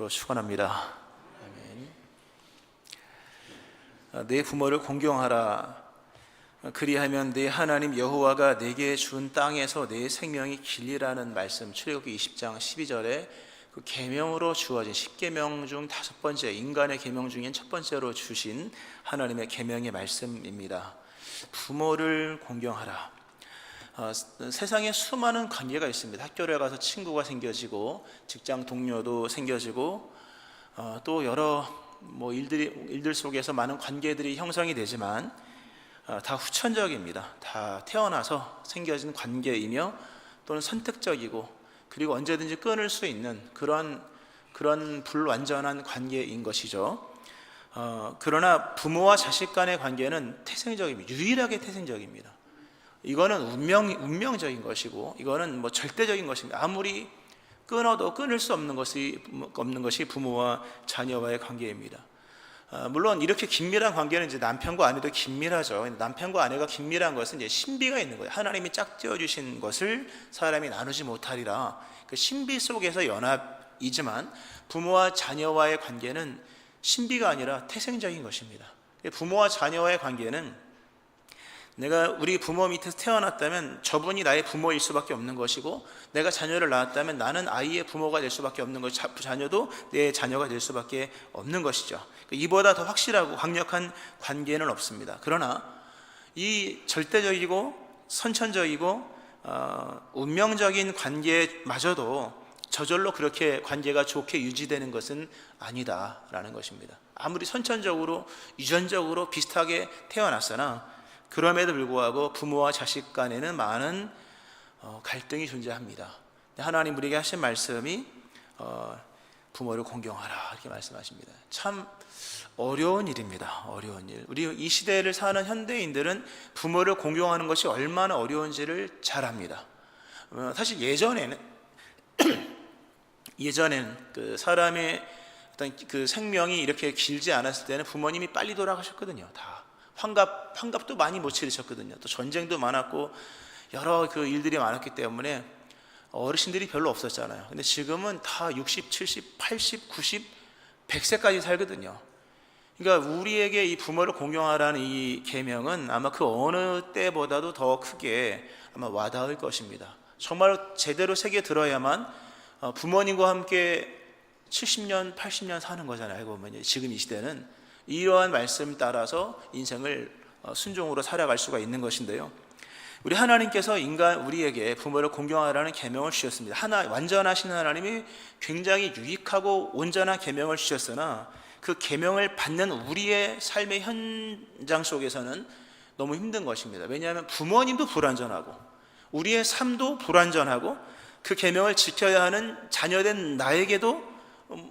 이름으로 축원합니다. 아멘. 내 부모를 공경하라. 그리하면 내 하나님 여호와가 내게 준 땅에서 내 생명이 길리라는 말씀, 출애굽기 20장 12절에 그 계명으로 주어진 10계명 중 5번째, 인간의 계명 중엔 첫 번째로 주신 하나님의 계명의 말씀입니다. 부모를 공경하라. 세상에 수많은 관계가 있습니다. 학교를 가서 친구가 생겨지고 직장 동료도 생겨지고 또 여러 일들 속에서 많은 관계들이 형성이 되지만 다 후천적입니다. 다 태어나서 생겨진 관계이며 또는 선택적이고 그리고 언제든지 끊을 수 있는 그런 불완전한 관계인 것이죠. 그러나 부모와 자식 간의 관계는 태생적입니다. 유일하게 태생적입니다. 이거는 운명적인 것이고 이거는 절대적인 것입니다. 아무리 끊어도 끊을 수 없는 것이 부모와 자녀와의 관계입니다. 물론 이렇게 긴밀한 관계는 이제 남편과 아내도 긴밀하죠. 남편과 아내가 긴밀한 것은 이제 신비가 있는 거예요. 하나님이 짝지어 주신 것을 사람이 나누지 못하리라. 그 신비 속에서 연합이지만 부모와 자녀와의 관계는 신비가 아니라 태생적인 것입니다. 부모와 자녀와의 관계는 내가 우리 부모 밑에서 태어났다면 저분이 나의 부모일 수밖에 없는 것이고, 내가 자녀를 낳았다면 나는 아이의 부모가 될 수밖에 없는 것이, 자녀도 내 자녀가 될 수밖에 없는 것이죠. 이보다 더 확실하고 강력한 관계는 없습니다. 그러나 이 절대적이고 선천적이고 운명적인 관계마저도 저절로 그렇게 관계가 좋게 유지되는 것은 아니다라는 것입니다. 아무리 선천적으로 유전적으로 비슷하게 태어났으나 그럼에도 불구하고 부모와 자식 간에는 많은 갈등이 존재합니다. 하나님 우리에게 하신 말씀이 부모를 공경하라 이렇게 말씀하십니다. 참 어려운 일입니다. 어려운 일. 우리 이 시대를 사는 현대인들은 부모를 공경하는 것이 얼마나 어려운지를 잘 압니다. 사실 예전에는 그 사람의 어떤 그 생명이 이렇게 길지 않았을 때는 부모님이 빨리 돌아가셨거든요. 다 환갑도 많이 못 치르셨거든요. 또 전쟁도 많았고 여러 그 일들이 많았기 때문에 어르신들이 별로 없었잖아요. 근데 지금은 다 60, 70, 80, 90, 100세까지 살거든요. 그러니까 우리에게 이 부모를 공경하라는 이 계명은 아마 그 어느 때보다도 더 크게 아마 와닿을 것입니다. 정말 제대로 새겨 들어야만 부모님과 함께 70년, 80년 사는 거잖아요. 알고 보면 지금 이 시대는 이러한 말씀 따라서 인생을 순종으로 살아갈 수가 있는 것인데요. 우리 하나님께서 우리에게 부모를 공경하라는 계명을 주셨습니다. 완전하신 하나님이 굉장히 유익하고 온전한 계명을 주셨으나 그 계명을 받는 우리의 삶의 현장 속에서는 너무 힘든 것입니다. 왜냐하면 부모님도 불완전하고 우리의 삶도 불완전하고 그 계명을 지켜야 하는 자녀된 나에게도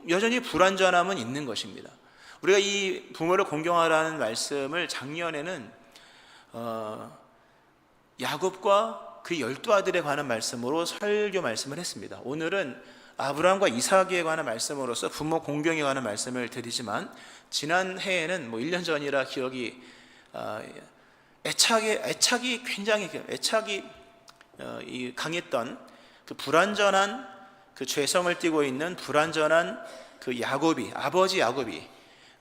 여전히 불완전함은 있는 것입니다. 우리가 이 부모를 공경하라는 말씀을 작년에는 야곱과 그 12아들에 관한 말씀으로 설교 말씀을 했습니다. 오늘은 아브라함과 이삭에 관한 말씀으로서 부모 공경에 관한 말씀을 드리지만, 지난 해에는 1년 전이라 기억이 애착이 굉장히 강했던 그 불완전한 그 죄성을 띠고 있는 불완전한 그 아버지 야곱이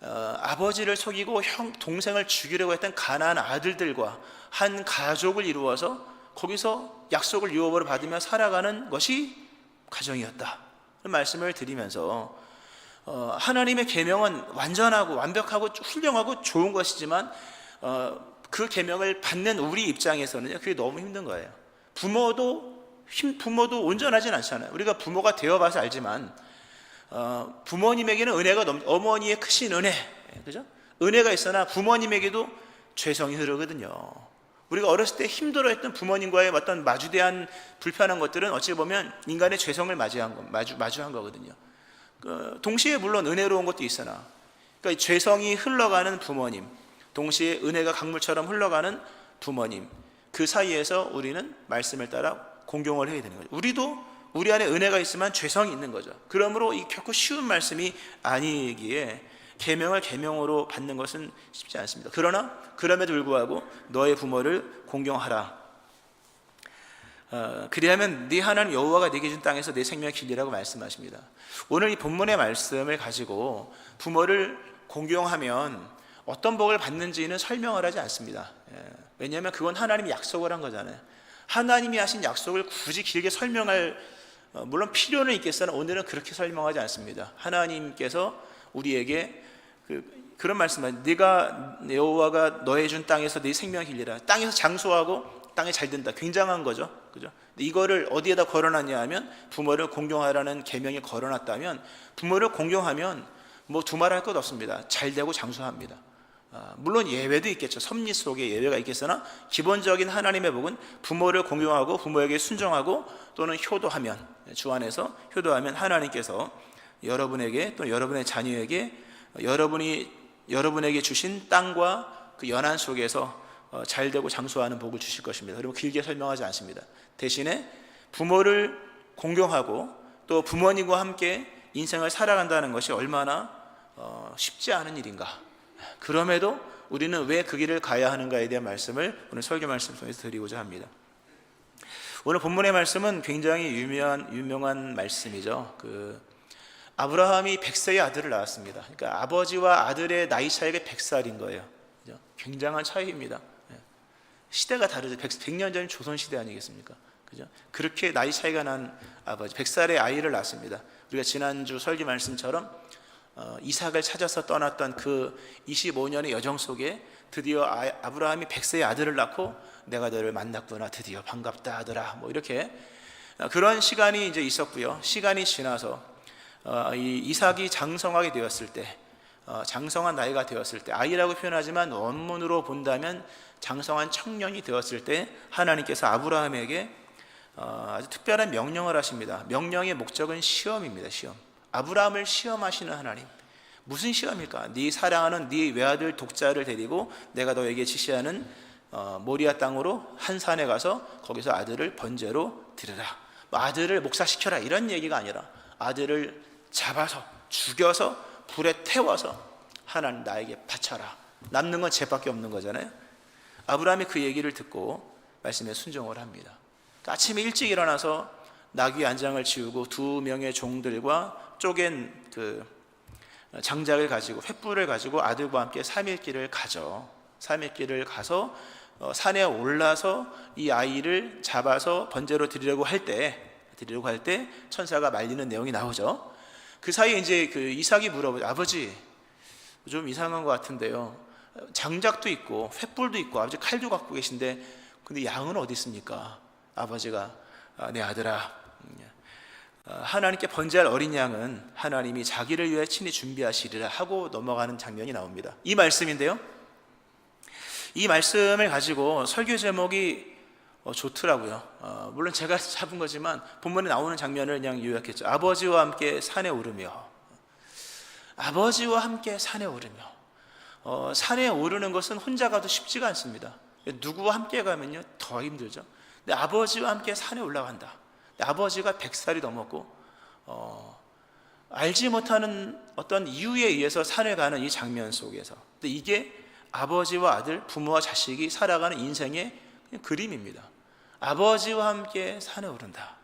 아버지를 속이고 동생을 죽이려고 했던 가나안 아들들과 한 가족을 이루어서 거기서 약속을 유업으로 받으며 살아가는 것이 가정이었다. 말씀을 드리면서 하나님의 계명은 완전하고 완벽하고 훌륭하고 좋은 것이지만 그 계명을 받는 우리 입장에서는 그게 너무 힘든 거예요. 부모도 온전하진 않잖아요. 우리가 부모가 되어봐서 알지만 부모님에게는 은혜가 어머니의 크신 은혜, 그죠? 은혜가 있으나 부모님에게도 죄성이 흐르거든요. 우리가 어렸을 때 힘들어했던 부모님과의 어떤 마주대한 불편한 것들은 어찌 보면 인간의 죄성을 마주한 거거든요. 동시에 물론 은혜로운 것도 있으나, 그러니까 죄성이 흘러가는 부모님, 동시에 은혜가 강물처럼 흘러가는 부모님, 그 사이에서 우리는 말씀을 따라 공경을 해야 되는 거죠. 우리 안에 은혜가 있으면 죄성이 있는 거죠. 그러므로 이 결코 쉬운 말씀이 아니기에 계명을 계명으로 받는 것은 쉽지 않습니다. 그러나 그럼에도 불구하고 너의 부모를 공경하라. 그리하면 네 하나님 여호와가 네게 준 땅에서 내 생명을 길리라고 말씀하십니다. 오늘 이 본문의 말씀을 가지고 부모를 공경하면 어떤 복을 받는지는 설명을 하지 않습니다. 왜냐하면 그건 하나님이 약속을 한 거잖아요. 하나님이 하신 약속을 굳이 길게 설명할 물론 필요는 있겠으나 오늘은 그렇게 설명하지 않습니다. 하나님께서 우리에게 그런 말씀을, 네가 여호와가 너에 준 땅에서 네 생명을 길리라. 땅에서 장수하고 땅에 잘 된다. 굉장한 거죠. 그죠? 이거를 어디에다 걸어놨냐 하면 부모를 공경하라는 계명에 걸어놨다면 부모를 공경하면 뭐 두말할 것 없습니다. 잘 되고 장수합니다. 물론 예외도 있겠죠. 섭리 속에 예외가 있겠으나 기본적인 하나님의 복은 부모를 공경하고 부모에게 순종하고 또는 효도하면, 주 안에서 효도하면 하나님께서 여러분에게 또 여러분의 자녀에게 여러분에게 주신 땅과 그 연한 속에서 잘 되고 장수하는 복을 주실 것입니다. 그리고 길게 설명하지 않습니다. 대신에 부모를 공경하고 또 부모님과 함께 인생을 살아간다는 것이 얼마나 쉽지 않은 일인가. 그럼에도 우리는 왜 그 길을 가야 하는가에 대한 말씀을 오늘 설교 말씀 통해서 드리고자 합니다. 오늘 본문의 말씀은 굉장히 유명한 말씀이죠. 아브라함이 100세의 아들을 낳았습니다. 그러니까 아버지와 아들의 나이 차이가 100살인 거예요. 그죠? 굉장한 차이입니다. 시대가 다르죠. 100년 전 조선시대 아니겠습니까? 그죠? 그렇게 나이 차이가 난 아버지, 100살의 아이를 낳습니다. 우리가 지난주 설교 말씀처럼 이삭을 찾아서 떠났던 그 25년의 여정 속에 드디어 아브라함이 100세의 아들을 낳고 내가 너를 만났구나, 드디어 반갑다 아들아, 뭐 이렇게 그런 시간이 이제 있었고요. 시간이 지나서 이 이삭이 장성하게 되었을 때, 장성한 나이가 되었을 때, 아이라고 표현하지만 원문으로 본다면 장성한 청년이 되었을 때 하나님께서 아브라함에게 아주 특별한 명령을 하십니다. 명령의 목적은 시험입니다. 시험. 아브라함을 시험하시는 하나님. 무슨 시험일까? 네 사랑하는 네 외아들 독자를 데리고 내가 너에게 지시하는 모리아 땅으로 한 산에 가서 거기서 아들을 번제로 드리라. 아들을 목사시켜라 이런 얘기가 아니라 아들을 잡아서 죽여서 불에 태워서 하나님 나에게 바쳐라. 남는 건 죄밖에 없는 거잖아요. 아브라함이 그 얘기를 듣고 말씀에 순종을 합니다. 아침에 일찍 일어나서 나귀 안장을 지우고 2명의 종들과 쪼갠 그 장작을 가지고 횃불을 가지고 아들과 함께 3일길을 가죠. 3일길을 가서 산에 올라서 이 아이를 잡아서 번제로 드리려고 할 때 천사가 말리는 내용이 나오죠. 그 사이에 이제 그 이삭이 물어보죠. 아버지, 좀 이상한 것 같은데요. 장작도 있고 횃불도 있고 아버지 칼도 갖고 계신데 근데 양은 어디 있습니까? 아버지가 내 아들아, 하나님께 번제할 어린 양은 하나님이 자기를 위해 친히 준비하시리라 하고 넘어가는 장면이 나옵니다. 이 말씀인데요, 이 말씀을 가지고 설교 제목이 좋더라고요. 물론 제가 잡은 거지만 본문에 나오는 장면을 그냥 요약했죠. 아버지와 함께 산에 오르며, 아버지와 함께 산에 오르며. 산에 오르는 것은 혼자 가도 쉽지가 않습니다. 누구와 함께 가면요 더 힘들죠. 근데 아버지와 함께 산에 올라간다. 아버지가 100살이 넘었고 알지 못하는 어떤 이유에 의해서 산을 가는 이 장면 속에서, 근데 이게 아버지와 아들, 부모와 자식이 살아가는 인생의 그림입니다. 아버지와 함께 산에 오른다.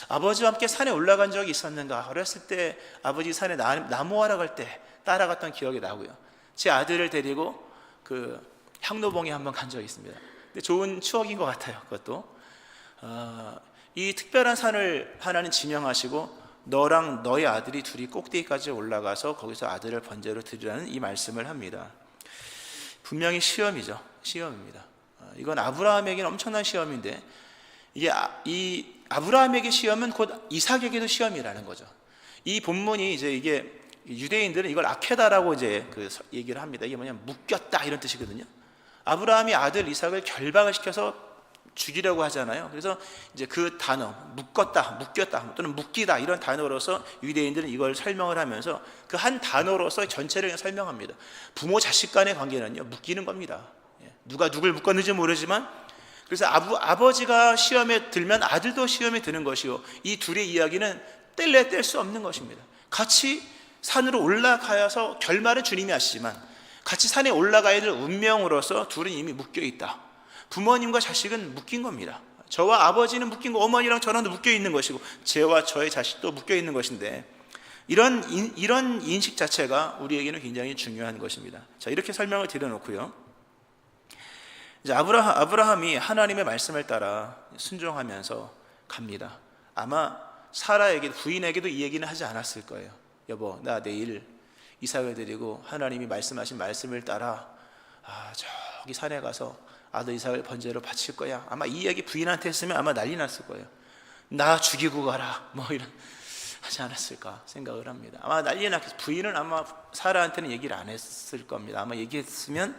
아버지와 함께 산에 올라간 적이 있었는가? 어렸을 때 아버지 산에 나무하러 갈 때 따라갔던 기억이 나고요. 제 아들을 데리고 그 향로봉에 한번 간 적이 있습니다. 근데 좋은 추억인 것 같아요. 그것도 이 특별한 산을 하나님 지명하시고 너랑 너의 아들이 둘이 꼭대기까지 올라가서 거기서 아들을 번제로 드리라는 이 말씀을 합니다. 분명히 시험이죠. 시험입니다. 이건 아브라함에게는 엄청난 시험인데 이게 이 아브라함에게 시험은 곧 이삭에게도 시험이라는 거죠. 이 본문이 이제 이게 유대인들은 이걸 아케다라고 이제 그 얘기를 합니다. 이게 뭐냐면 묶였다 이런 뜻이거든요. 아브라함이 아들 이삭을 결박을 시켜서 죽이려고 하잖아요. 그래서 이제 그 단어 묶었다, 묶였다 또는 묶이다 이런 단어로서 유대인들은 이걸 설명을 하면서 그 한 단어로서 전체를 그냥 설명합니다. 부모 자식 간의 관계는요 묶이는 겁니다. 누가 누굴 묶었는지 모르지만 그래서 아버지가 시험에 들면 아들도 시험에 드는 것이요, 이 둘의 이야기는 뗄래 뗄 수 없는 것입니다. 같이 산으로 올라가서 결말은 주님이 하시지만 같이 산에 올라가야 될 운명으로서 둘은 이미 묶여 있다. 부모님과 자식은 묶인 겁니다. 저와 아버지는 묶인 거, 어머니랑 저랑도 묶여 있는 것이고 저와 저의 자식도 묶여 있는 것인데, 이런 인식 자체가 우리에게는 굉장히 중요한 것입니다. 자, 이렇게 설명을 드려놓고요, 이제 아브라함이 하나님의 말씀을 따라 순종하면서 갑니다. 아마 사라에게, 부인에게도 이 얘기는 하지 않았을 거예요. 여보, 나 내일 이삭을 드리고 하나님이 말씀하신 말씀을 따라 저기 산에 가서 아들 이삭을 번제로 바칠 거야. 아마 이 얘기 부인한테 했으면 아마 난리 났을 거예요. 나 죽이고 가라, 뭐 이런, 하지 않았을까 생각을 합니다. 아마 난리 났겠어요. 부인은 아마 사라한테는 얘기를 안 했을 겁니다. 아마 얘기했으면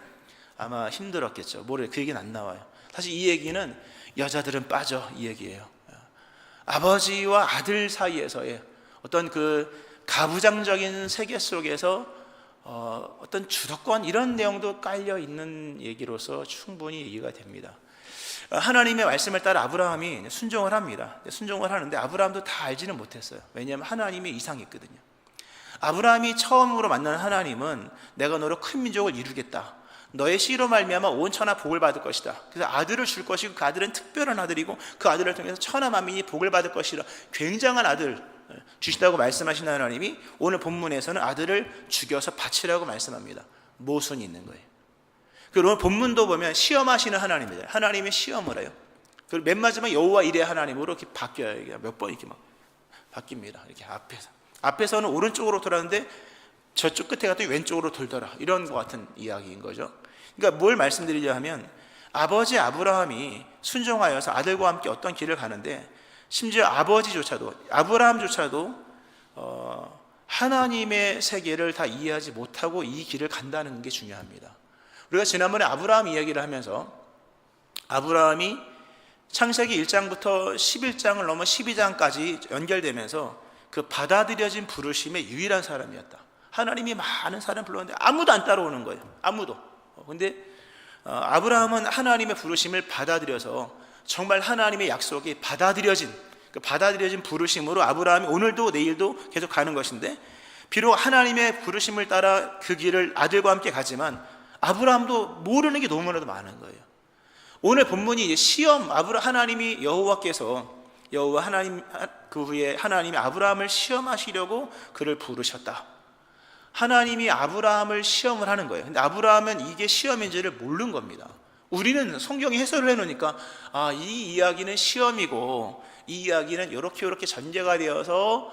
아마 힘들었겠죠. 모르겠어요. 그 얘기는 안 나와요. 사실 이 얘기는 여자들은 빠져, 이 얘기예요. 아버지와 아들 사이에서의 어떤 그 가부장적인 세계 속에서 어떤 주도권, 이런 내용도 깔려 있는 얘기로서 충분히 이해가 됩니다. 하나님의 말씀을 따라 아브라함이 순종을 합니다. 순종을 하는데 아브라함도 다 알지는 못했어요. 왜냐하면 하나님의 이상이 있거든요. 아브라함이 처음으로 만난 하나님은 내가 너로 큰 민족을 이루겠다, 너의 씨로 말미암아 온 천하 복을 받을 것이다, 그래서 아들을 줄 것이고 그 아들은 특별한 아들이고 그 아들을 통해서 천하 만민이 복을 받을 것이라, 굉장한 아들 주시다고 말씀하신 하나님이 오늘 본문에서는 아들을 죽여서 바치라고 말씀합니다. 모순이 있는 거예요. 그리고 오늘 본문도 보면 시험하시는 하나님입니다. 하나님이 시험을 해요. 그리고 맨 마지막 여호와 이레 하나님으로 이렇게 바뀌어요. 몇 번 이렇게 막 바뀝니다. 이렇게 앞에서는 오른쪽으로 돌았는데 저쪽 끝에 갔더니 왼쪽으로 돌더라, 이런 것 같은 이야기인 거죠. 그러니까 뭘 말씀드리려 하면, 아버지 아브라함이 순종하여서 아들과 함께 어떤 길을 가는데, 심지어 아버지조차도, 아브라함조차도 하나님의 세계를 다 이해하지 못하고 이 길을 간다는 게 중요합니다. 우리가 지난번에 아브라함 이야기를 하면서 아브라함이 창세기 1장부터 11장을 넘어 12장까지 연결되면서 그 받아들여진 부르심의 유일한 사람이었다. 하나님이 많은 사람 불렀는데 아무도 안 따라오는 거예요. 아무도. 근데 아브라함은 하나님의 부르심을 받아들여서 정말 하나님의 약속이 받아들여진 부르심으로 아브라함이 오늘도 내일도 계속 가는 것인데, 비록 하나님의 부르심을 따라 그 길을 아들과 함께 가지만 아브라함도 모르는 게 너무나도 많은 거예요. 오늘 본문이 이제 시험, 하나님이 여호와 하나님, 그 후에 하나님이 아브라함을 시험하시려고 그를 부르셨다. 하나님이 아브라함을 시험을 하는 거예요. 근데 아브라함은 이게 시험인지를 모르는 겁니다. 우리는 성경이 해설을 해놓으니까 이 이야기는 시험이고 이 이야기는 이렇게 전개가 되어서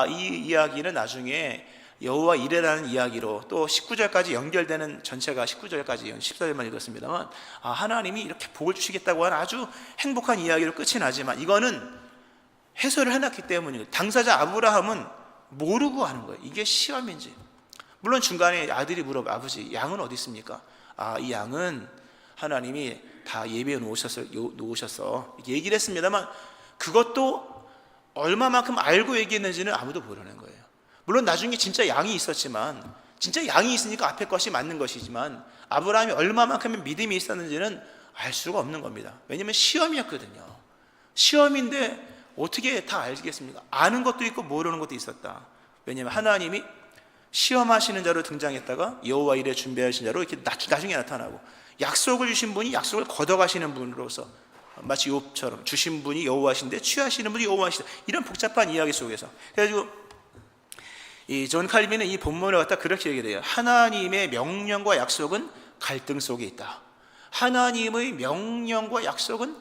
이 이야기는 나중에 여호와 이레라는 이야기로 또 19절까지 연결되는, 전체가 19절까지 14절만 읽었습니다만 하나님이 이렇게 복을 주시겠다고 하는 아주 행복한 이야기로 끝이 나지만, 이거는 해설을 해놨기 때문이에요. 당사자 아브라함은 모르고 하는 거예요. 이게 시험인지. 물론 중간에 아들이 물어봐, 아버지 양은 어디 있습니까? 이 양은 하나님이 다 예비해 놓으셨어 이렇게 얘기를 했습니다만, 그것도 얼마만큼 알고 얘기했는지는 아무도 모르는 거예요. 물론 나중에 진짜 양이 있었지만, 진짜 양이 있으니까 앞에 것이 맞는 것이지만 아브라함이 얼마만큼의 믿음이 있었는지는 알 수가 없는 겁니다. 왜냐하면 시험이었거든요. 시험인데 어떻게 다 알겠습니까? 아는 것도 있고 모르는 것도 있었다. 왜냐하면 하나님이 시험하시는 자로 등장했다가 여호와 이레 준비하신 자로 이렇게 나중에 나타나고, 약속을 주신 분이 약속을 걷어가시는 분으로서, 마치 욥처럼 주신 분이 여호와신데 취하시는 분이 여호와시다, 이런 복잡한 이야기 속에서. 그래가지고 이 존 칼빈은 이 본문을 갖다 그렇게 얘기해요. 하나님의 명령과 약속은 갈등 속에 있다. 하나님의 명령과 약속은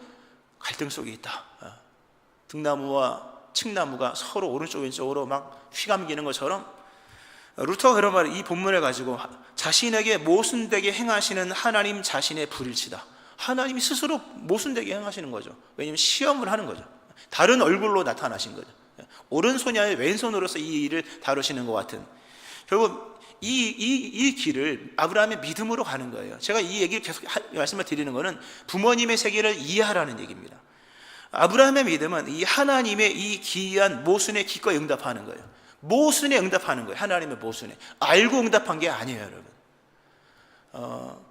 갈등 속에 있다. 등나무와 칡나무가 서로 오른쪽 왼쪽으로 막 휘감기는 것처럼, 루터가 그런 말을 이 본문을 가지고 자신에게 모순되게 행하시는 하나님 자신의 불일치다. 하나님이 스스로 모순되게 행하시는 거죠. 왜냐하면 시험을 하는 거죠. 다른 얼굴로 나타나신 거죠. 오른손이 아니라 왼손으로서 이 일을 다루시는 것 같은, 결국 이 길을 아브라함의 믿음으로 가는 거예요. 제가 이 얘기를 계속 말씀을 드리는 것은 부모님의 세계를 이해하라는 얘기입니다. 아브라함의 믿음은 이 하나님의 이 기이한 모순에 기꺼이 응답하는 거예요. 모순에 응답하는 거예요. 하나님의 모순에 알고 응답한 게 아니에요, 여러분.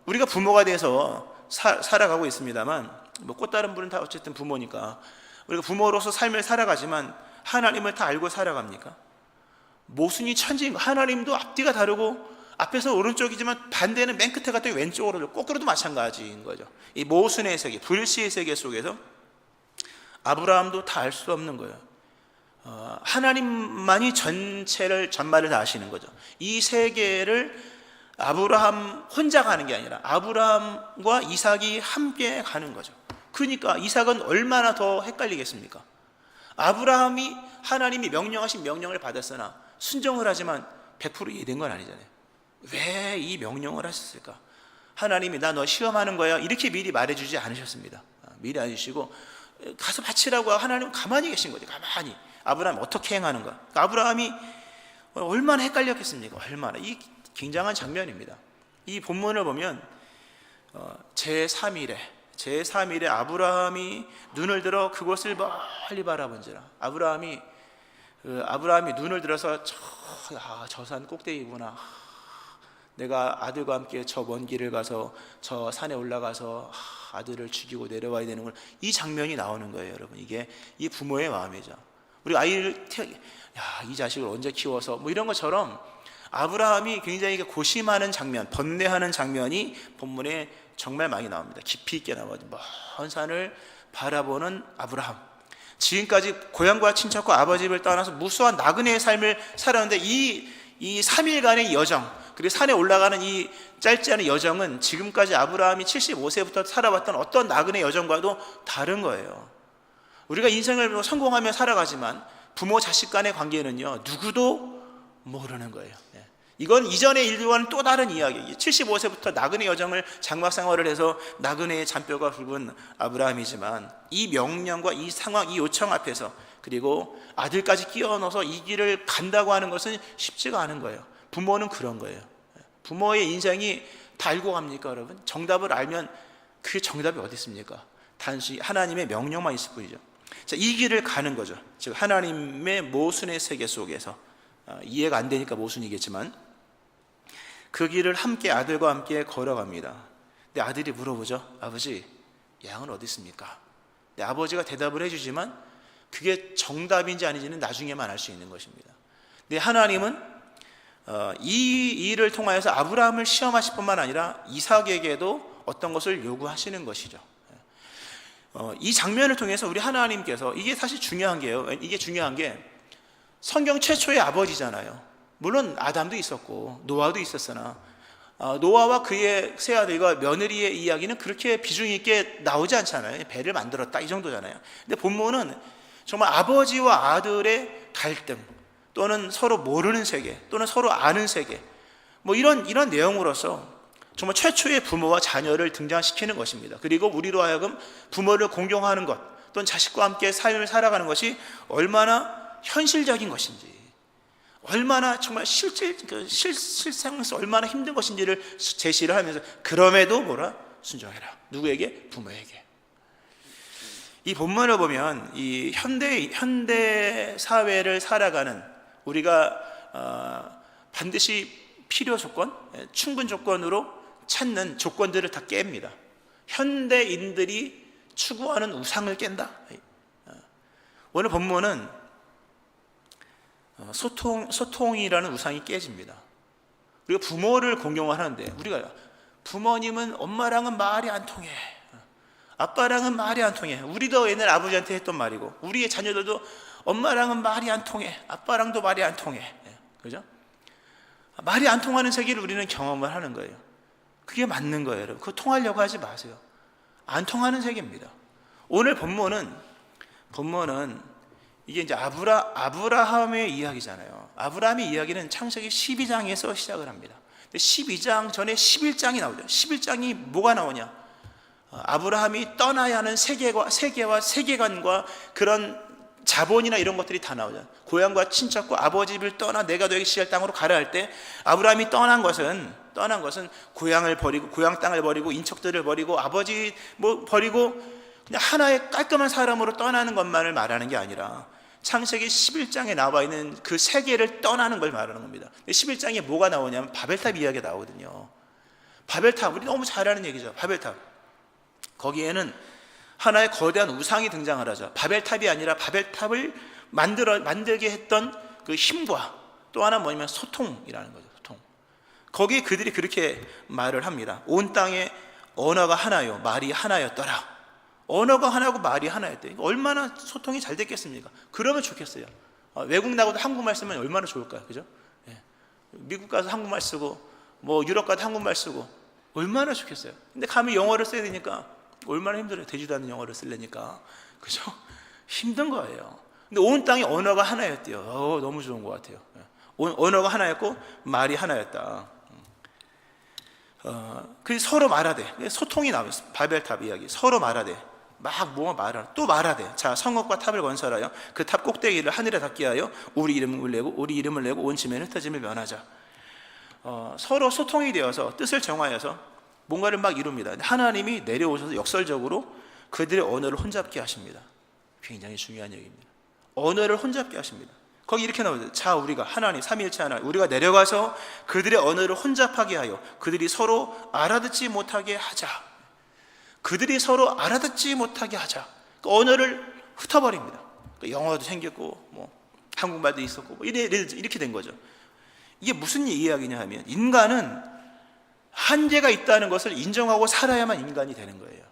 우리가 부모가 돼서 살아가고 있습니다만, 뭐 꽃다른 분은 다 어쨌든 부모니까 우리가 부모로서 삶을 살아가지만 하나님을 다 알고 살아갑니까? 모순이 천지인 거. 하나님도 앞뒤가 다르고 앞에서 오른쪽이지만 반대는 맨 끝에 갔더니 왼쪽으로, 거꾸로도 마찬가지인 거죠. 이 모순의 세계, 불시의 세계 속에서 아브라함도 다 알 수 없는 거예요. 하나님만이 전말을 다 아시는 거죠. 이 세계를 아브라함 혼자 가는 게 아니라 아브라함과 이삭이 함께 가는 거죠. 그러니까 이삭은 얼마나 더 헷갈리겠습니까? 아브라함이 하나님이 명령하신 명령을 받았으나 순종을 하지만 100% 이해된 건 아니잖아요. 왜 이 명령을 하셨을까? 하나님이 나 너 시험하는 거야 이렇게 미리 말해주지 않으셨습니다. 미리 안 해주시고 가서 바치라고 하나님은 가만히 계신 거죠. 가만히. 아브라함이 어떻게 행하는가? 그러니까 아브라함이 얼마나 헷갈렸겠습니까? 얼마나. 이 굉장한 장면입니다. 이 본문을 보면 제3일에 아브라함이 눈을 들어 그곳을 멀리 바라본지라. 아브라함이 눈을 들어서 저 산 꼭대기구나. 내가 아들과 함께 저 먼 길을 가서 저 산에 올라가서 아들을 죽이고 내려와야 되는구나. 이 장면이 나오는 거예요, 여러분. 이게 이 부모의 마음이죠. 우리 아이를 이 자식을 언제 키워서 뭐 이런 것처럼 아브라함이 굉장히 고심하는 장면, 번뇌하는 장면이 본문에 정말 많이 나옵니다. 깊이 있게 나와요. 먼 산을 바라보는 아브라함. 지금까지 고향과 친척과 아버지 집을 떠나서 무수한 나그네의 삶을 살았는데 이 3일간의 여정, 그리고 산에 올라가는 이 짧지 않은 여정은 지금까지 아브라함이 75세부터 살아왔던 어떤 나그네 여정과도 다른 거예요. 우리가 인생을 성공하며 살아가지만 부모 자식 간의 관계는요, 누구도 모르는 거예요. 이건 이전의 일과는 또 다른 이야기. 75세부터 나그네 여정을 장막 생활을 해서 나그네의 잔뼈가 굵은 아브라함이지만 이 명령과 이 상황, 이 요청 앞에서 그리고 아들까지 끼워 넣어서 이 길을 간다고 하는 것은 쉽지가 않은 거예요. 부모는 그런 거예요. 부모의 인생이 다 알고 갑니까, 여러분? 정답을 알면 그게 정답이 어디 있습니까? 단순히 하나님의 명령만 있을 뿐이죠. 자, 이 길을 가는 거죠. 즉 하나님의 모순의 세계 속에서 이해가 안 되니까 모순이겠지만 그 길을 함께 아들과 함께 걸어갑니다. 근데 아들이 물어보죠. 아버지, 양은 어디 있습니까? 근데 아버지가 대답을 해주지만 그게 정답인지 아닌지는 나중에만 알 수 있는 것입니다. 근데 하나님은 이 일을 통하여서 아브라함을 시험하실 뿐만 아니라 이삭에게도 어떤 것을 요구하시는 것이죠. 이 장면을 통해서 우리 하나님께서, 이게 사실 중요한 게요. 이게 중요한 게 성경 최초의 아버지잖아요. 물론 아담도 있었고 노아도 있었으나 노아와 그의 세 아들과 며느리의 이야기는 그렇게 비중 있게 나오지 않잖아요. 배를 만들었다 이 정도잖아요. 근데 본문은 정말 아버지와 아들의 갈등, 또는 서로 모르는 세계, 또는 서로 아는 세계, 뭐 이런 내용으로서 정말 최초의 부모와 자녀를 등장시키는 것입니다. 그리고 우리로 하여금 부모를 공경하는 것, 또는 자식과 함께 삶을 살아가는 것이 얼마나 현실적인 것인지, 얼마나 정말 실생에서 얼마나 힘든 것인지를 제시를 하면서 그럼에도 순종해라. 누구에게? 부모에게. 이 본문을 보면 이 현대 사회를 살아가는 우리가 반드시 필요 조건, 충분 조건으로 찾는 조건들을 다 깹니다. 현대인들이 추구하는 우상을 깬다. 오늘 본문은 소통이라는 우상이 깨집니다. 그리고 부모를 공경을 하는데 우리가 부모님은 엄마랑은 말이 안 통해, 아빠랑은 말이 안 통해. 우리도 옛날 아버지한테 했던 말이고 우리의 자녀들도 엄마랑은 말이 안 통해, 아빠랑도 말이 안 통해. 그죠? 말이 안 통하는 세계를 우리는 경험을 하는 거예요. 그게 맞는 거예요, 여러분. 그거 통하려고 하지 마세요. 안 통하는 세계입니다. 오늘 본문은 이게 이제 아브라함의 이야기잖아요. 아브라함의 이야기는 창세기 12장에서 시작을 합니다. 12장 전에 11장이 나오죠. 11장이 뭐가 나오냐? 아브라함이 떠나야 하는 세계와 세계관과 그런 자본이나 이런 것들이 다 나오죠. 고향과 친척과 아버지 집을 떠나 내가 너에게 지할 땅으로 가라 할 때 아브라함이 떠난 것은 고향을 버리고, 고향 땅을 버리고, 인척들을 버리고, 아버지 버리고 그냥 하나의 깔끔한 사람으로 떠나는 것만을 말하는 게 아니라 창세기 11장에 나와 있는 그 세계를 떠나는 걸 말하는 겁니다. 11장에 뭐가 나오냐면 바벨탑 이야기가 나오거든요. 바벨탑, 우리 너무 잘 아는 얘기죠. 바벨탑. 거기에는 하나의 거대한 우상이 등장을 하죠. 바벨탑이 아니라 바벨탑을 만들게 했던 그 힘과 또 하나 뭐냐면 소통이라는 거죠. 소통. 거기에 그들이 그렇게 말을 합니다. 온 땅에 언어가 하나요, 말이 하나였더라. 언어가 하나고 말이 하나였대. 얼마나 소통이 잘 됐겠습니까? 그러면 좋겠어요. 외국 나가도 한국말 쓰면 얼마나 좋을까요? 그죠? 예. 미국 가서 한국말 쓰고 뭐 유럽 가도 한국말 쓰고 얼마나 좋겠어요. 근데 가면 영어를 써야 되니까 얼마나 힘들어요. 되지도 않는 영어를 쓰려니까. 그죠? 힘든 거예요. 근데 온 땅이 언어가 하나였대요. 너무 좋은 것 같아요. 언어가 하나였고 말이 하나였다. 그래서 서로 말하되, 소통이 나와요. 바벨탑 이야기. 서로 말하되, 막 뭐가 말하라, 또 말하되. 자, 성읍과 탑을 건설하여 그 탑 꼭대기를 하늘에 닿게 하여 우리 이름을 내고 온 지면에 흩어짐을 면하자. 서로 소통이 되어서 뜻을 정하여서 뭔가를 막 이룹니다. 하나님이 내려오셔서 역설적으로 그들의 언어를 혼잡게 하십니다. 굉장히 중요한 얘기입니다. 언어를 혼잡게 하십니다. 거기 이렇게 나오죠. 자, 우리가 하나님, 삼위일체 하나님, 우리가 내려가서 그들의 언어를 혼잡하게 하여 그들이 서로 알아듣지 못하게 하자. 그들이 서로 알아듣지 못하게 하자. 그 언어를 흩어버립니다. 영어도 생겼고 뭐 한국말도 있었고 뭐 이렇게 된 거죠. 이게 무슨 이야기냐 하면, 인간은 한계가 있다는 것을 인정하고 살아야만 인간이 되는 거예요.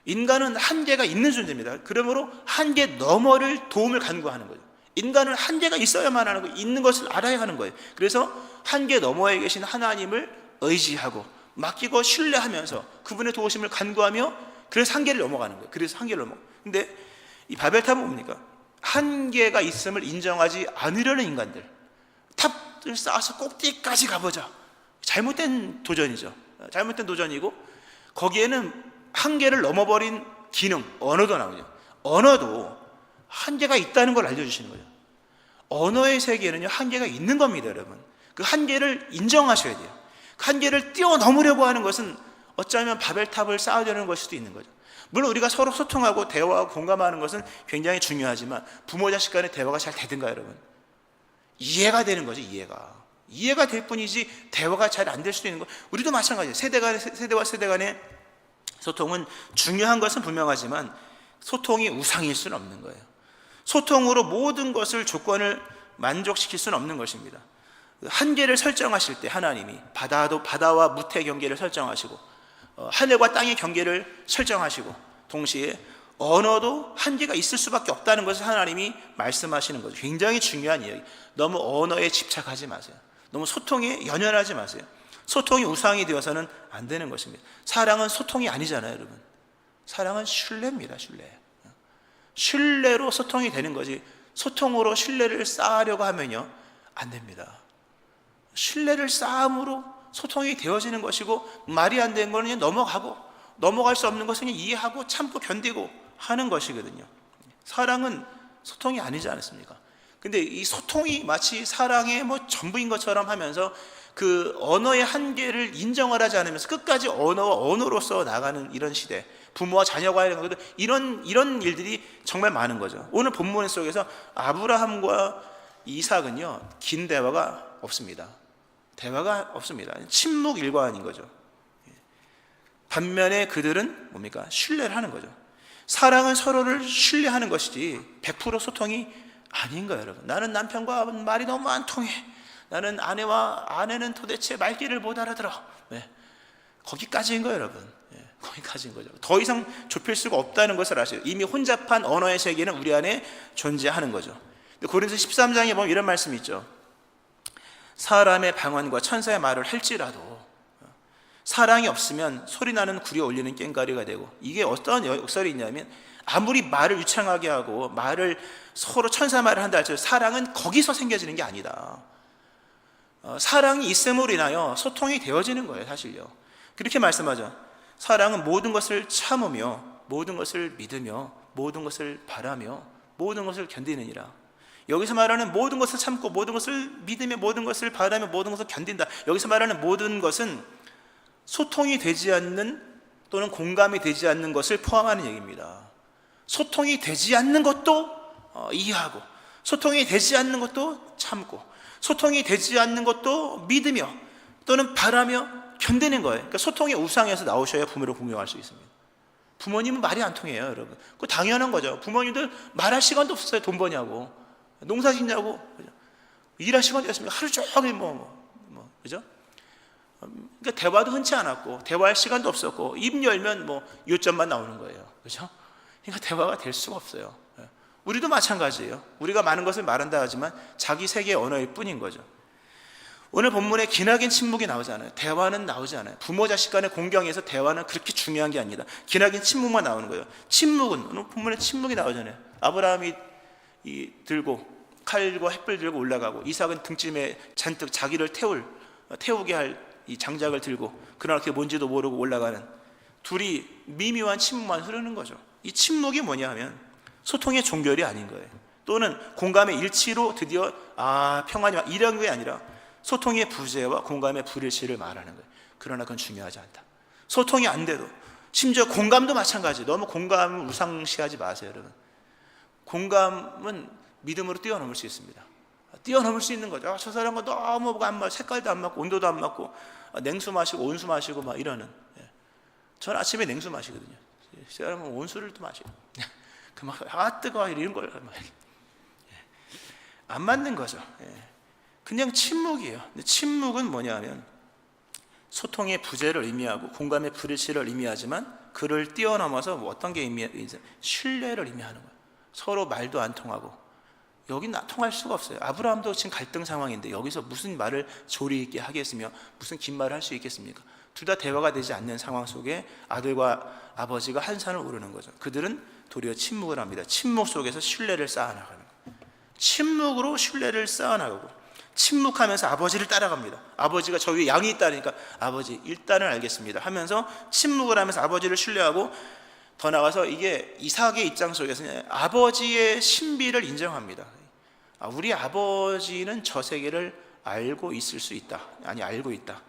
인간은 한계가 있는 존재입니다. 그러므로 한계 너머를 도움을 간구하는 거죠. 인간은 한계가 있어야만 하는 거예요. 있는 것을 알아야 하는 거예요. 그래서 한계 너머에 계신 하나님을 의지하고 맡기고 신뢰하면서 그분의 도우심을 간구하며, 그래서 한계를 넘어가는 거예요. 그래서 한계를 넘어. 근데 이 바벨탑은 뭡니까? 한계가 있음을 인정하지 않으려는 인간들. 탑을 쌓아서 꼭대기까지 가보자. 잘못된 도전이죠. 잘못된 도전이고, 거기에는 한계를 넘어버린 기능, 언어도 나오죠. 언어도 한계가 있다는 걸 알려주시는 거예요. 언어의 세계에는요, 한계가 있는 겁니다, 여러분. 그 한계를 인정하셔야 돼요. 그 한계를 뛰어넘으려고 하는 것은 어쩌면 바벨탑을 쌓아야 되는 것일 수도 있는 거죠. 물론 우리가 서로 소통하고 대화하고 공감하는 것은 굉장히 중요하지만, 부모 자식 간의 대화가 잘 되든가, 여러분? 이해가 되는 거죠. 이해가 될 뿐이지 대화가 잘 안 될 수도 있는 거. 우리도 마찬가지예요. 세대와 세대 간의 소통은 중요한 것은 분명하지만 소통이 우상일 수는 없는 거예요. 소통으로 모든 것을, 조건을 만족시킬 수는 없는 것입니다. 한계를 설정하실 때 하나님이 바다와 무태 경계를 설정하시고 하늘과 땅의 경계를 설정하시고, 동시에 언어도 한계가 있을 수밖에 없다는 것을 하나님이 말씀하시는 거죠. 굉장히 중요한 이야기. 너무 언어에 집착하지 마세요. 너무 소통에 연연하지 마세요. 소통이 우상이 되어서는 안 되는 것입니다. 사랑은 소통이 아니잖아요, 여러분. 사랑은 신뢰입니다. 신뢰로 소통이 되는 거지, 소통으로 신뢰를 쌓으려고 하면요, 안 됩니다. 신뢰를 쌓음으로 소통이 되어지는 것이고, 말이 안 되는 거는 그냥 넘어갈 수 없는 것은 그냥 이해하고 참고 견디고 하는 것이거든요. 사랑은 소통이 아니지 않습니까? 근데 이 소통이 마치 사랑의 전부인 것처럼 하면서 그 언어의 한계를 인정을 하지 않으면서 끝까지 언어와 언어로서 나가는 이런 시대, 부모와 자녀가 이런 일들이 정말 많은 거죠. 오늘 본문 속에서 아브라함과 이삭은요, 긴 대화가 없습니다. 침묵 일관인 거죠. 반면에 그들은 뭡니까? 신뢰를 하는 거죠. 사랑은 서로를 신뢰하는 것이지 100% 소통이 아닌 거예요, 여러분. 나는 남편과 말이 너무 안 통해. 나는 아내는 도대체 말귀를 못 알아들어. 네. 거기까지인 거예요, 여러분. 네. 거기까지인 거죠. 더 이상 좁힐 수가 없다는 것을 아셔요. 이미 혼잡한 언어의 세계는 우리 안에 존재하는 거죠. 고린도서 13장에 보면 이런 말씀이 있죠. 사람의 방언과 천사의 말을 할지라도 사랑이 없으면 소리나는 구리 올리는 꽹과리가 되고, 이게 어떤 역설이 있냐면, 아무리 말을 유창하게 하고 말을 서로 천사 말을 한다 할지라도 사랑은 거기서 생겨지는 게 아니다. 사랑이 있음으로 인하여 소통이 되어지는 거예요, 사실요. 그렇게 말씀하죠. 사랑은 모든 것을 참으며 모든 것을 믿으며 모든 것을 바라며 모든 것을 견디느니라. 여기서 말하는 모든 것을 참고 모든 것을 믿으며 모든 것을 바라며 모든 것을 견딘다. 여기서 말하는 모든 것은 소통이 되지 않는 또는 공감이 되지 않는 것을 포함하는 얘기입니다. 소통이 되지 않는 것도 이해하고, 소통이 되지 않는 것도 참고, 소통이 되지 않는 것도 믿으며 또는 바라며 견디는 거예요. 그러니까 소통의 우상에서 나오셔야 부모를 공경할 수 있습니다. 부모님은 말이 안 통해요, 여러분. 그거 당연한 거죠. 부모님들 말할 시간도 없어요. 돈 버냐고, 농사 짓냐고, 일할 시간이 없습니다. 하루 종일 그죠? 그러니까 대화도 흔치 않았고, 대화할 시간도 없었고, 입 열면 요점만 나오는 거예요. 그죠? 그러니까 대화가 될 수가 없어요. 우리도 마찬가지예요. 우리가 많은 것을 말한다 하지만 자기 세계의 언어일 뿐인 거죠. 오늘 본문에 기나긴 침묵이 나오잖아요. 대화는 나오지 않아요. 부모 자식 간의 공경에서 대화는 그렇게 중요한 게 아니다. 기나긴 침묵만 나오는 거예요. 침묵은 오늘 본문에 침묵이 나오잖아요. 아브라함이 들고 칼과 햇불 들고 올라가고, 이삭은 등짐에 잔뜩 자기를 태우게 할 이 장작을 들고, 그러나 그게 뭔지도 모르고 올라가는, 둘이 미묘한 침묵만 흐르는 거죠. 이 침묵이 뭐냐 하면 소통의 종결이 아닌 거예요. 또는 공감의 일치로 드디어 평안이 이런 게 아니라 소통의 부재와 공감의 불일치를 말하는 거예요. 그러나 그건 중요하지 않다. 소통이 안 돼도, 심지어 공감도 마찬가지. 너무 공감을 우상시하지 마세요, 여러분. 공감은 믿음으로 뛰어넘을 수 있습니다. 뛰어넘을 수 있는 거죠. 저 사람과 너무 안 맞고, 색깔도 안 맞고, 온도도 안 맞고, 냉수 마시고 온수 마시고 막 이러는. 저는 아침에 냉수 마시거든요. 사람은 온수를 또 마시고, 막 뜨거워 이런 걸 안 맞는 거죠. 그냥 침묵이에요. 근데 침묵은 뭐냐면 소통의 부재를 의미하고 공감의 불일치를 의미하지만, 그를 뛰어넘어서 어떤 게 의미해요? 신뢰를 의미하는 거예요. 서로 말도 안 통하고, 여긴 통할 수가 없어요. 아브라함도 지금 갈등 상황인데 여기서 무슨 말을 조리 있게 하겠으며 무슨 긴 말을 할 수 있겠습니까? 둘 다 대화가 되지 않는 상황 속에 아들과 아버지가 한 산을 오르는 거죠. 그들은 도리어 침묵을 합니다. 침묵 속에서 신뢰를 쌓아나가는 거예요. 침묵으로 신뢰를 쌓아나가고, 침묵하면서 아버지를 따라갑니다. 아버지가 저 위에 양이 있다니까, 아버지 일단은 알겠습니다 하면서 침묵을 하면서 아버지를 신뢰하고, 더 나아가서 이게 이삭의 입장 속에서 아버지의 신비를 인정합니다. 우리 아버지는 저 세계를 알고 있을 수 있다. 아니, 알고 있다.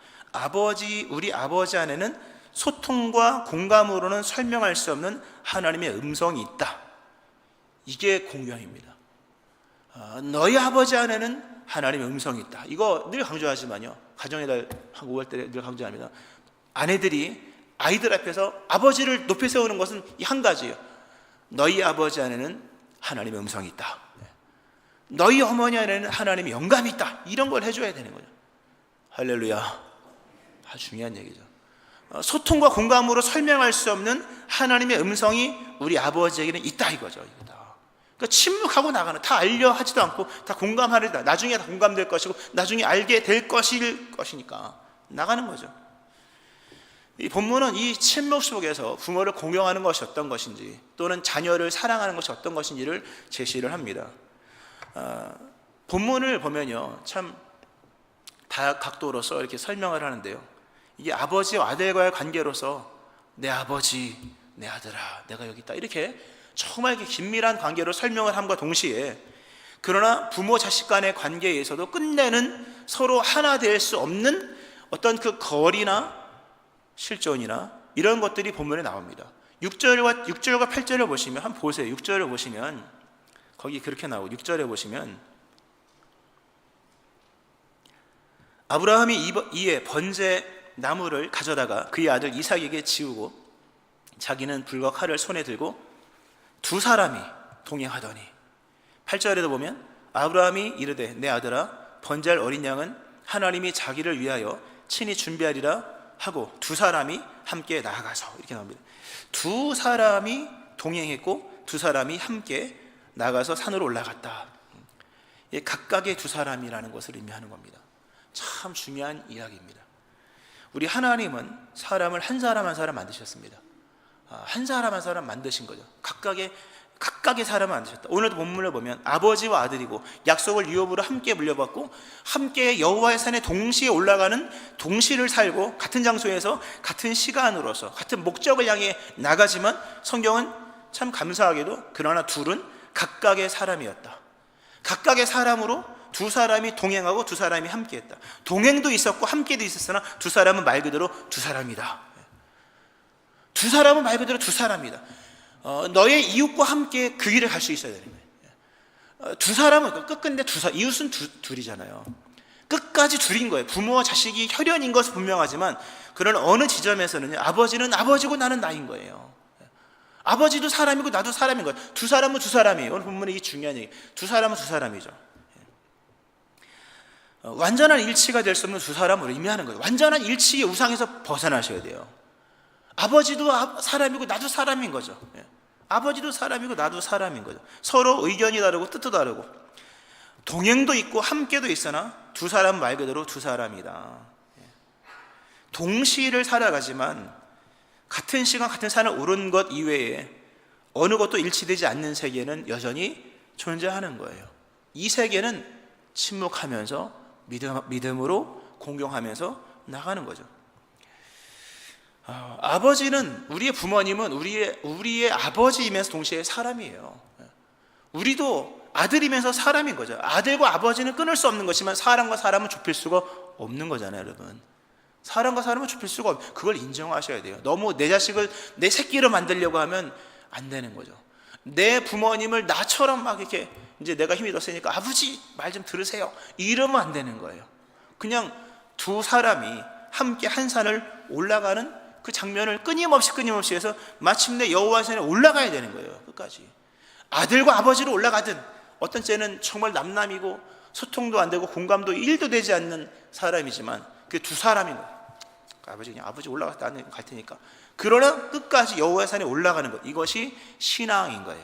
우리 아버지 안에는 소통과 공감으로는 설명할 수 없는 하나님의 음성이 있다. 이게 공경입니다. 너희 아버지 안에는 하나님의 음성이 있다. 이거 늘 강조하지만요, 가정의 달 한 5월 때 늘 강조합니다. 아내들이 아이들 앞에서 아버지를 높이 세우는 것은 이 한 가지예요. 너희 아버지 안에는 하나님의 음성이 있다. 너희 어머니 안에는 하나님의 영감이 있다. 이런 걸 해줘야 되는 거죠. 할렐루야. 아주 중요한 얘기죠. 소통과 공감으로 설명할 수 없는 하나님의 음성이 우리 아버지에게는 있다 이거죠. 그러니까 침묵하고 나가는, 다 알려 하지도 않고 다 공감하리다, 나중에 다 공감될 것이고 나중에 알게 될 것이니까 나가는 거죠. 이 본문은 이 침묵 속에서 부모를 공경하는 것이 어떤 것인지, 또는 자녀를 사랑하는 것이 어떤 것인지를 제시를 합니다. 본문을 보면요, 참 다각도로서 이렇게 설명을 하는데요, 이게 아버지와 아들과의 관계로서 내 아버지, 내 아들아, 내가 여기 있다, 이렇게 정말 이렇게 긴밀한 관계로 설명을 함과 동시에, 그러나 부모 자식 간의 관계에서도 끝내는 서로 하나 될 수 없는 어떤 그 거리나 실존이나 이런 것들이 본문에 나옵니다. 6절과 8절을 보시면 한번 보세요. 6절을 보시면 거기 그렇게 나오고, 6절에 보시면 아브라함이 이에 번제 나무를 가져다가 그의 아들 이삭에게 지우고 자기는 불과 칼을 손에 들고 두 사람이 동행하더니, 8절에도 보면 아브라함이 이르되 내 아들아, 번제할 어린 양은 하나님이 자기를 위하여 친히 준비하리라 하고 두 사람이 함께 나아가서, 이렇게 나옵니다. 두 사람이 동행했고 두 사람이 함께 나가서 산으로 올라갔다. 각각의 두 사람이라는 것을 의미하는 겁니다. 참 중요한 이야기입니다. 우리 하나님은 사람을 한 사람 한 사람 만드셨습니다. 한 사람 한 사람 만드신 거죠. 각각의 사람을 만드셨다. 오늘도 본문을 보면 아버지와 아들이고 약속을 유업으로 함께 물려받고 함께 여호와의 산에 동시에 올라가는, 동시를 살고 같은 장소에서 같은 시간으로서 같은 목적을 향해 나가지만, 성경은 참 감사하게도 그러나 둘은 각각의 사람이었다. 각각의 사람으로 두 사람이 동행하고 두 사람이 함께했다. 동행도 있었고 함께도 있었으나 두 사람은 말 그대로 두 사람이다. 두 사람은 말 그대로 두 사람이다. 너의 이웃과 함께 그 길을 갈 수 있어야 되는 거예요. 두 사람은 끝끝내 이웃은 둘이잖아요. 끝까지 둘인 거예요. 부모와 자식이 혈연인 것은 분명하지만, 그런 어느 지점에서는 아버지는 아버지고 나는 나인 거예요. 아버지도 사람이고 나도 사람인 거예요. 두 사람은 두 사람이에요. 오늘 본문에 이게 중요한 얘기. 두 사람은 두 사람이죠. 완전한 일치가 될 수 없는 두 사람을 의미하는 거예요. 완전한 일치의 우상에서 벗어나셔야 돼요. 아버지도 사람이고 나도 사람인 거죠. 아버지도 사람이고 나도 사람인 거죠. 서로 의견이 다르고 뜻도 다르고 동행도 있고 함께도 있으나 두 사람 말 그대로 두 사람이다. 동시를 살아가지만 같은 시간 같은 산을 오른 것 이외에 어느 것도 일치되지 않는 세계는 여전히 존재하는 거예요. 이 세계는 침묵하면서 믿음으로 공경하면서 나가는 거죠. 아버지는, 우리의 부모님은 우리의 아버지이면서 동시에 사람이에요. 우리도 아들이면서 사람인 거죠. 아들과 아버지는 끊을 수 없는 것이지만 사람과 사람은 좁힐 수가 없는 거잖아요, 여러분. 사람과 사람은 좁힐 수가 없어요. 그걸 인정하셔야 돼요. 너무 내 자식을 내 새끼로 만들려고 하면 안 되는 거죠. 내 부모님을 나처럼 막 이렇게 이제 내가 힘이 더 세니까 아버지 말 좀 들으세요, 이러면 안 되는 거예요. 그냥 두 사람이 함께 한 산을 올라가는 그 장면을 끊임없이 해서 마침내 여호와의 산에 올라가야 되는 거예요. 끝까지 아들과 아버지로 올라가든, 어떤 때는 정말 남남이고 소통도 안 되고 공감도 1도 되지 않는 사람이지만 그 두 사람인 거예요. 아버지 올라갔다 나는 갈 테니까. 그러나 끝까지 여호와의 산에 올라가는 것, 이것이 신앙인 거예요.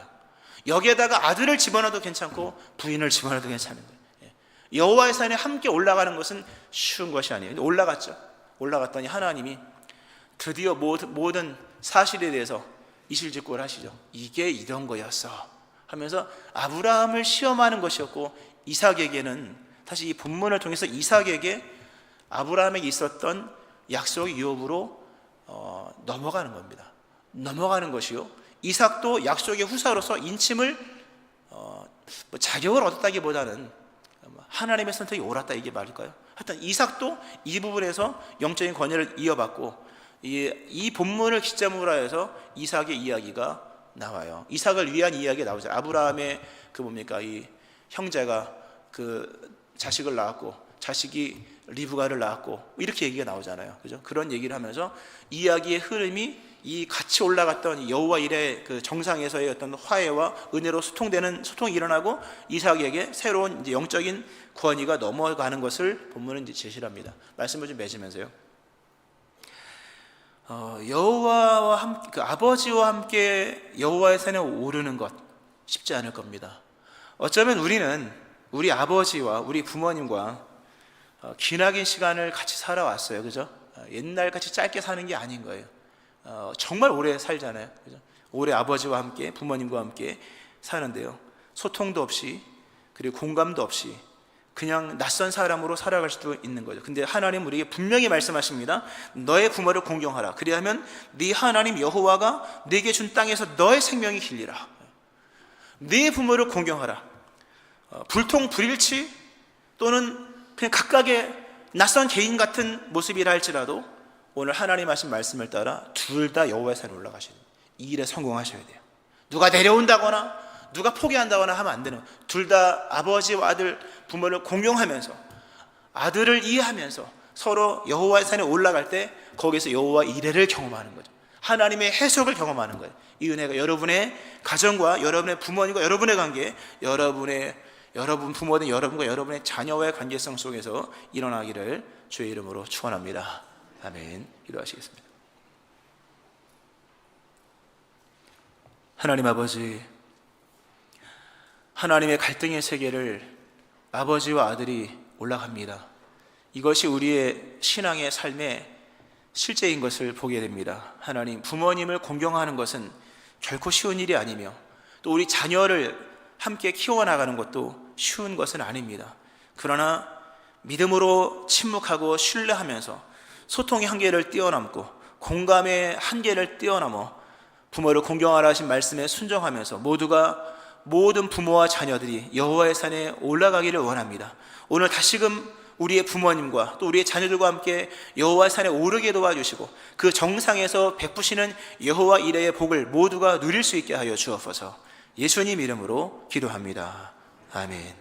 여기에다가 아들을 집어넣어도 괜찮고 부인을 집어넣어도 괜찮은 거예요. 여호와의 산에 함께 올라가는 것은 쉬운 것이 아니에요. 근데 올라갔죠. 올라갔더니 하나님이 드디어 모든 사실에 대해서 이실직고를 하시죠. 이게 이런 거였어 하면서 아브라함을 시험하는 것이었고, 이삭에게는 다시 이 본문을 통해서 이삭에게 아브라함에게 있었던 약속의 유업으로 넘어가는 겁니다. 넘어가는 것이요, 이삭도 약속의 후사로서 인침을 자격을 얻었다기보다는 하나님의 선택이 옳았다, 이게 말일까요? 하여튼 이삭도 이 부분에서 영적인 권위를 이어받고, 이 본문을 기점으로 해서 이삭의 이야기가 나와요. 이삭을 위한 이야기가 나오죠. 아브라함의 이 형제가 그 자식을 낳았고, 자식이 리브가를 낳았고, 이렇게 얘기가 나오잖아요. 그죠? 그런 얘기를 하면서 이야기의 흐름이 이 같이 올라갔던 여호와 일의 그 정상에서의 어떤 화해와 은혜로 소통이 일어나고, 이삭에게 새로운 이제 영적인 권위가 넘어가는 것을 본문은 이제 제시를 합니다. 말씀을 좀 맺으면서요. 여호와와 함께, 그 아버지와 함께 여호와의 산에 오르는 것 쉽지 않을 겁니다. 어쩌면 우리는 우리 아버지와 우리 부모님과 기나긴 시간을 같이 살아왔어요. 그죠? 옛날 같이 짧게 사는 게 아닌 거예요. 정말 오래 살잖아요. 그죠? 오래 아버지와 함께 부모님과 함께 사는데요, 소통도 없이 그리고 공감도 없이 그냥 낯선 사람으로 살아갈 수도 있는 거죠. 근데 하나님 우리에게 분명히 말씀하십니다. 너의 부모를 공경하라. 그리하면 네 하나님 여호와가 네게 준 땅에서 너의 생명이 길리라. 네 부모를 공경하라. 불통불일치 또는 그냥 각각의 낯선 개인 같은 모습이라 할지라도 오늘 하나님 하신 말씀을 따라 둘 다 여호와의 산에 올라가셔야 돼요. 이 일에 성공하셔야 돼요. 누가 내려온다거나 누가 포기한다거나 하면 안 되는 거예요. 둘 다 아버지와 아들, 부모를 공경하면서 아들을 이해하면서 서로 여호와의 산에 올라갈 때 거기서 여호와 이레를 경험하는 거죠. 하나님의 해석을 경험하는 거예요. 이 은혜가 여러분의 가정과 여러분의 부모님과 여러분의 관계, 여러분 부모든 여러분과 여러분의 자녀와의 관계성 속에서 일어나기를 주의 이름으로 축원합니다. 아멘. 기도하시겠습니다. 하나님 아버지, 하나님의 갈등의 세계를 아버지와 아들이 올라갑니다. 이것이 우리의 신앙의 삶의 실제인 것을 보게 됩니다. 하나님, 부모님을 공경하는 것은 결코 쉬운 일이 아니며 또 우리 자녀를 함께 키워나가는 것도 쉬운 것은 아닙니다. 그러나 믿음으로 침묵하고 신뢰하면서 소통의 한계를 뛰어넘고 공감의 한계를 뛰어넘어 부모를 공경하라 하신 말씀에 순종하면서 모든 부모와 자녀들이 여호와의 산에 올라가기를 원합니다. 오늘 다시금 우리의 부모님과 또 우리의 자녀들과 함께 여호와의 산에 오르게 도와주시고 그 정상에서 베푸시는 여호와 이레의 복을 모두가 누릴 수 있게 하여 주옵소서. 예수님 이름으로 기도합니다. 아멘.